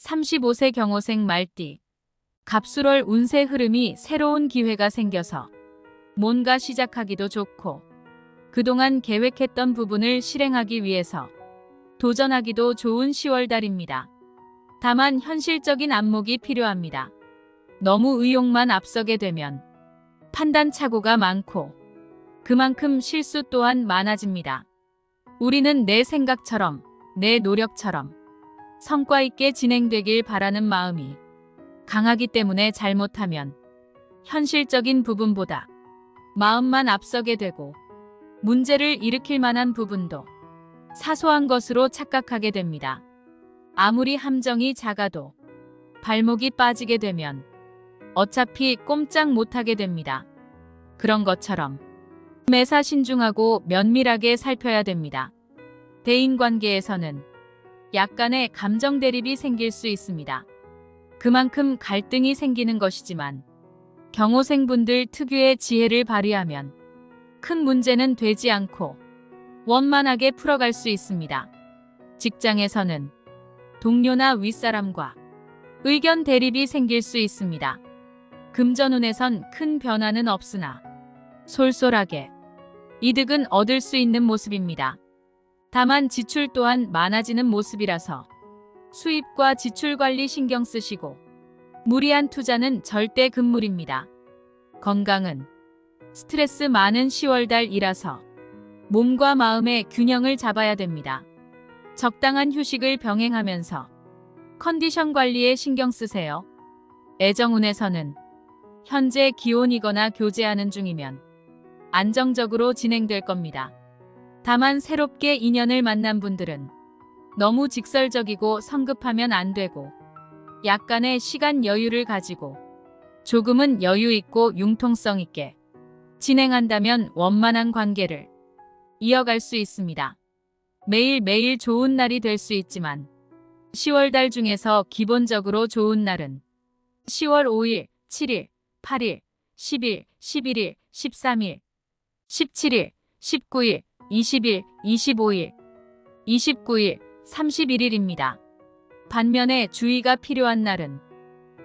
35세 경호생 말띠. 갑술월 운세 흐름이 새로운 기회가 생겨서 뭔가 시작하기도 좋고 그동안 계획했던 부분을 실행하기 위해서 도전하기도 좋은 10월달입니다. 다만 현실적인 안목이 필요합니다. 너무 의욕만 앞서게 되면 판단 착오가 많고 그만큼 실수 또한 많아집니다. 우리는 내 생각처럼, 내 노력처럼 성과 있게 진행되길 바라는 마음이 강하기 때문에 잘못하면 현실적인 부분보다 마음만 앞서게 되고 문제를 일으킬 만한 부분도 사소한 것으로 착각하게 됩니다. 아무리 함정이 작아도 발목이 빠지게 되면 어차피 꼼짝 못하게 됩니다. 그런 것처럼 매사 신중하고 면밀하게 살펴야 됩니다. 대인관계에서는 약간의 감정 대립이 생길 수 있습니다. 그만큼 갈등이 생기는 것이지만 경호생분들 특유의 지혜를 발휘하면 큰 문제는 되지 않고 원만하게 풀어갈 수 있습니다. 직장에서는 동료나 윗사람과 의견 대립이 생길 수 있습니다. 금전운에선 큰 변화는 없으나 솔솔하게 이득은 얻을 수 있는 모습입니다. 다만 지출 또한 많아지는 모습이라서 수입과 지출 관리 신경 쓰시고 무리한 투자는 절대 금물입니다. 건강은 스트레스 많은 10월달이라서 몸과 마음의 균형을 잡아야 됩니다. 적당한 휴식을 병행하면서 컨디션 관리에 신경 쓰세요. 애정운에서는 현재 기혼이거나 교제하는 중이면 안정적으로 진행될 겁니다. 다만 새롭게 인연을 만난 분들은 너무 직설적이고 성급하면 안 되고 약간의 시간 여유를 가지고 조금은 여유 있고 융통성 있게 진행한다면 원만한 관계를 이어갈 수 있습니다. 매일매일 좋은 날이 될 수 있지만 10월달 중에서 기본적으로 좋은 날은 10월 5일, 7일, 8일, 10일, 11일, 13일, 17일, 19일, 20일, 25일, 29일, 31일입니다. 반면에 주의가 필요한 날은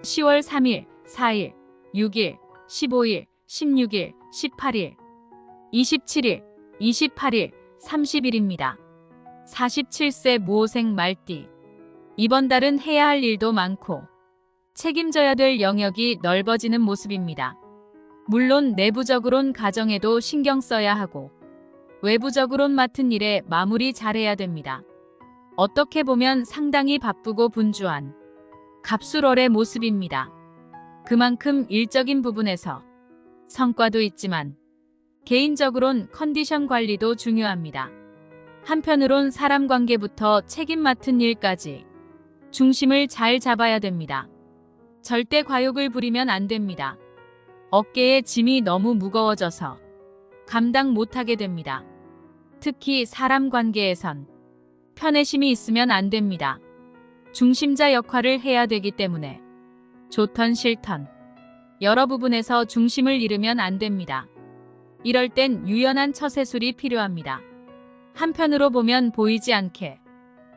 10월 3일, 4일, 6일, 15일, 16일, 18일, 27일, 28일, 30일입니다. 47세 무호생 말띠. 이번 달은 해야 할 일도 많고 책임져야 될 영역이 넓어지는 모습입니다. 물론 내부적으론 가정에도 신경 써야 하고 외부적으론 맡은 일에 마무리 잘해야 됩니다. 어떻게 보면 상당히 바쁘고 분주한 갑술월의 모습입니다. 그만큼 일적인 부분에서 성과도 있지만 개인적으론 컨디션 관리도 중요합니다. 한편으론 사람 관계부터 책임 맡은 일까지 중심을 잘 잡아야 됩니다. 절대 과욕을 부리면 안 됩니다. 어깨에 짐이 너무 무거워져서 감당 못하게 됩니다. 특히 사람 관계에선 편애심이 있으면 안 됩니다. 중심자 역할을 해야 되기 때문에 좋던 싫던 여러 부분에서 중심을 잃으면 안 됩니다. 이럴 땐 유연한 처세술이 필요합니다. 한편으로 보면 보이지 않게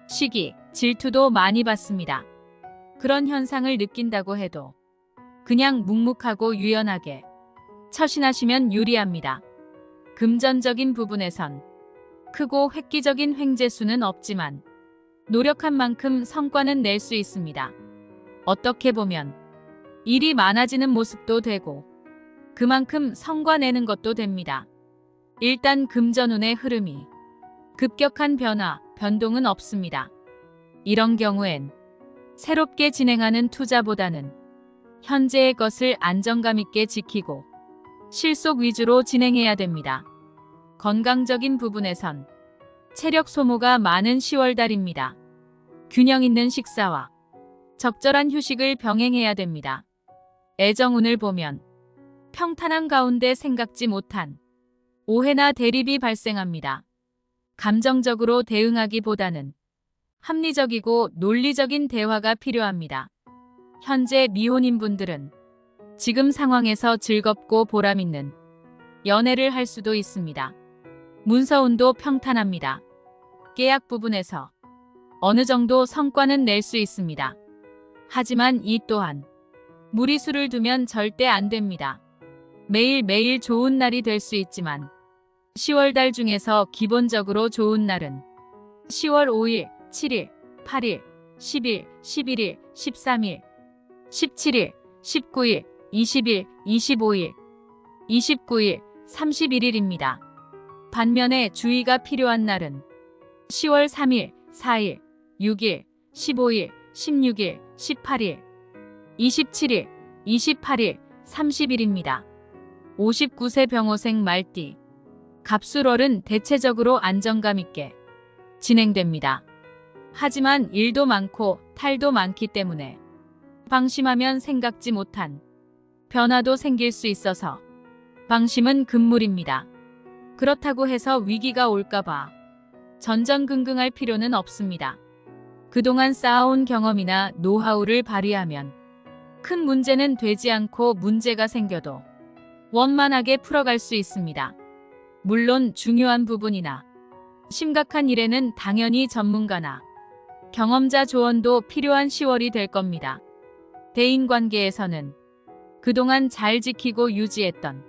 시기, 질투도 많이 받습니다. 그런 현상을 느낀다고 해도 그냥 묵묵하고 유연하게 처신하시면 유리합니다. 금전적인 부분에선 크고 획기적인 횡재수는 없지만 노력한 만큼 성과는 낼 수 있습니다. 어떻게 보면 일이 많아지는 모습도 되고 그만큼 성과 내는 것도 됩니다. 일단 금전운의 흐름이 급격한 변화, 변동은 없습니다. 이런 경우엔 새롭게 진행하는 투자보다는 현재의 것을 안정감 있게 지키고 실속 위주로 진행해야 됩니다. 건강적인 부분에선 체력 소모가 많은 10월달입니다. 균형 있는 식사와 적절한 휴식을 병행해야 됩니다. 애정운을 보면 평탄한 가운데 생각지 못한 오해나 대립이 발생합니다. 감정적으로 대응하기보다는 합리적이고 논리적인 대화가 필요합니다. 현재 미혼인 분들은 지금 상황에서 즐겁고 보람있는 연애를 할 수도 있습니다. 문서운도 평탄합니다. 계약 부분에서 어느 정도 성과는 낼 수 있습니다. 하지만 이 또한 무리수를 두면 절대 안 됩니다. 매일매일 좋은 날이 될 수 있지만 10월달 중에서 기본적으로 좋은 날은 10월 5일, 7일, 8일, 10일, 11일, 13일, 17일, 19일, 20일, 25일, 29일, 31일입니다. 반면에 주의가 필요한 날은 10월 3일, 4일, 6일, 15일, 16일, 18일, 27일, 28일, 30일입니다. 59세 병호생 말띠. 갑술월은 대체적으로 안정감 있게 진행됩니다. 하지만 일도 많고 탈도 많기 때문에 방심하면 생각지 못한 변화도 생길 수 있어서 방심은 금물입니다. 그렇다고 해서 위기가 올까봐 전전긍긍할 필요는 없습니다. 그동안 쌓아온 경험이나 노하우를 발휘하면 큰 문제는 되지 않고 문제가 생겨도 원만하게 풀어갈 수 있습니다. 물론 중요한 부분이나 심각한 일에는 당연히 전문가나 경험자 조언도 필요한 10월이 될 겁니다. 대인관계에서는 그동안 잘 지키고 유지했던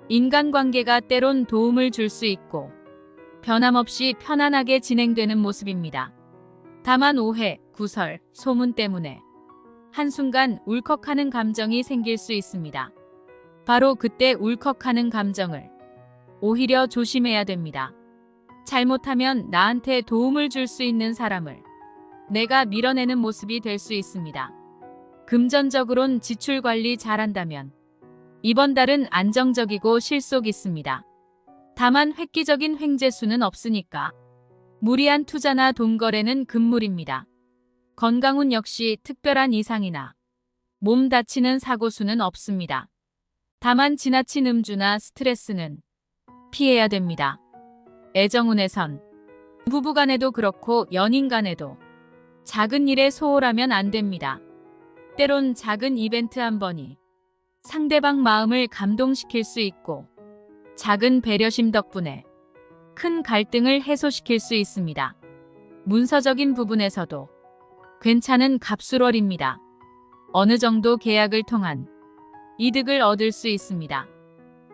인간관계가 때론 도움을 줄 수 있고 변함없이 편안하게 진행되는 모습입니다. 다만 오해, 구설, 소문 때문에 한순간 울컥하는 감정이 생길 수 있습니다. 바로 그때 울컥하는 감정을 오히려 조심해야 됩니다. 잘못하면 나한테 도움을 줄 수 있는 사람을 내가 밀어내는 모습이 될 수 있습니다. 금전적으론 지출 관리 잘한다면 이번 달은 안정적이고 실속 있습니다. 다만 획기적인 횡재수는 없으니까 무리한 투자나 돈 거래는 금물입니다. 건강운 역시 특별한 이상이나 몸 다치는 사고수는 없습니다. 다만 지나친 음주나 스트레스는 피해야 됩니다. 애정운에선 부부간에도 그렇고 연인간에도 작은 일에 소홀하면 안 됩니다. 때론 작은 이벤트 한 번이 상대방 마음을 감동시킬 수 있고 작은 배려심 덕분에 큰 갈등을 해소시킬 수 있습니다. 문서적인 부분에서도 괜찮은 갑술월입니다. 어느 정도 계약을 통한 이득을 얻을 수 있습니다.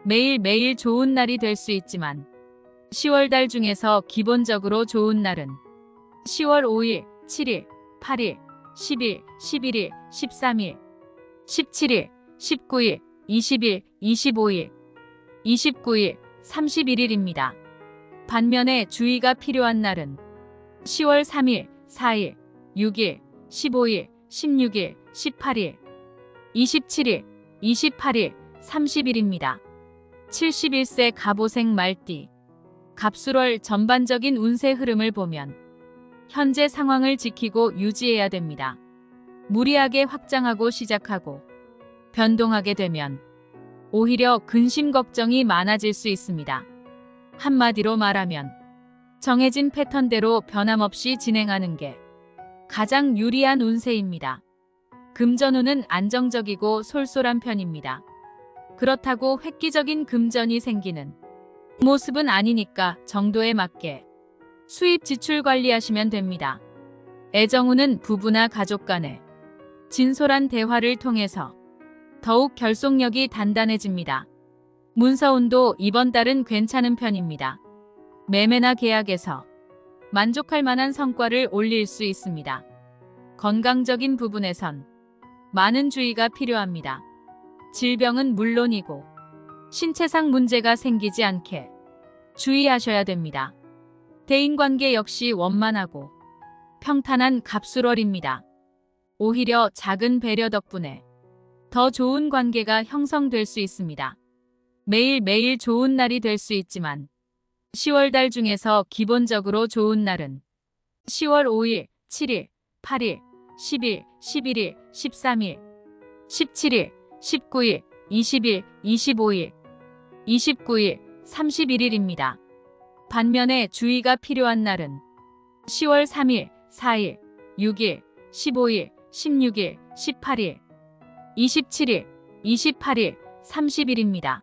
매일매일 좋은 날이 될 수 있지만 10월달 중에서 기본적으로 좋은 날은 10월 5일, 7일, 8일, 10일, 11일, 13일, 17일, 19일, 20일, 25일, 29일, 31일입니다. 반면에 주의가 필요한 날은 10월 3일, 4일, 6일, 15일, 16일, 18일, 27일, 28일, 30일입니다. 71세 갑오생 말띠. 갑술월 전반적인 운세 흐름을 보면 현재 상황을 지키고 유지해야 됩니다. 무리하게 확장하고 시작하고 변동하게 되면 오히려 근심 걱정이 많아질 수 있습니다. 한마디로 말하면 정해진 패턴대로 변함없이 진행하는 게 가장 유리한 운세입니다. 금전운은 안정적이고 솔솔한 편입니다. 그렇다고 획기적인 금전이 생기는 모습은 아니니까 정도에 맞게 수입 지출 관리하시면 됩니다. 애정운은 부부나 가족 간에 진솔한 대화를 통해서 더욱 결속력이 단단해집니다. 문서운도 이번 달은 괜찮은 편입니다. 매매나 계약에서 만족할 만한 성과를 올릴 수 있습니다. 건강적인 부분에선 많은 주의가 필요합니다. 질병은 물론이고 신체상 문제가 생기지 않게 주의하셔야 됩니다. 대인관계 역시 원만하고 평탄한 갑술월입니다. 오히려 작은 배려 덕분에 더 좋은 관계가 형성될 수 있습니다. 매일매일 좋은 날이 될 수 있지만 10월달 중에서 기본적으로 좋은 날은 10월 5일, 7일, 8일, 10일, 11일, 13일, 17일, 19일, 20일, 25일, 29일, 31일입니다. 반면에 주의가 필요한 날은 10월 3일, 4일, 6일, 15일, 16일, 18일, 27일, 28일, 30일입니다.